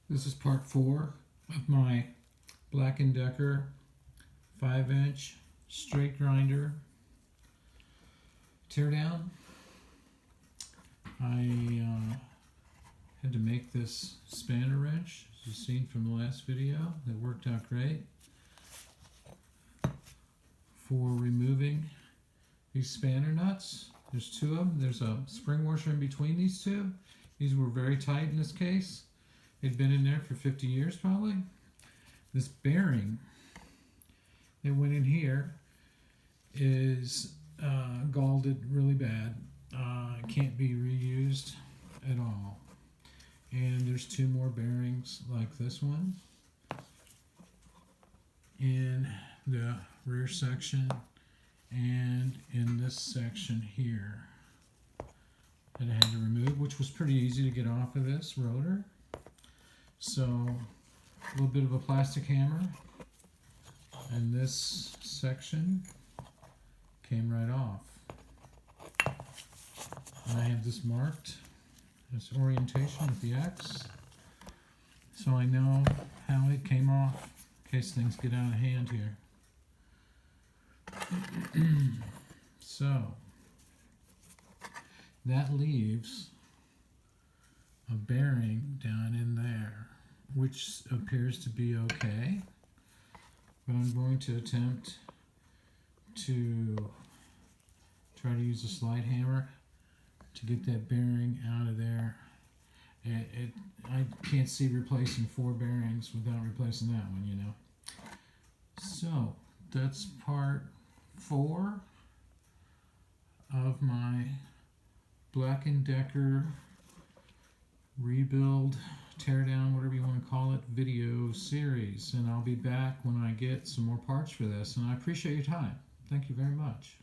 This is part 4 of my Black & Decker 5-inch straight grinder teardown. I had to make this spanner wrench, as you've seen from the last video. It worked out great for removing these spanner nuts. There's 2 of them. There's a spring washer in between these 2. These were very tight in this case. It'd been in there for 50 years probably. This bearing that went in here is galded really bad. Can't be reused at all. And there's 2 more bearings like this one in the rear section and in this section here that I had to remove, which was pretty easy to get off of this rotor. So a little bit of a plastic hammer, and this section came right off. And I have this marked, this orientation with the X, so I know how it came off in case things get out of hand here. So that leaves a bearing down in there, which appears to be okay, but I'm going to attempt to try to use a slide hammer to get that bearing out of there. I can't see replacing 4 bearings without replacing that one, you know. So that's part 4 of my Black & Decker rebuild, teardown, whatever you want to call it, video series. And I'll be back when I get some more parts for this. And I appreciate your time. Thank you very much.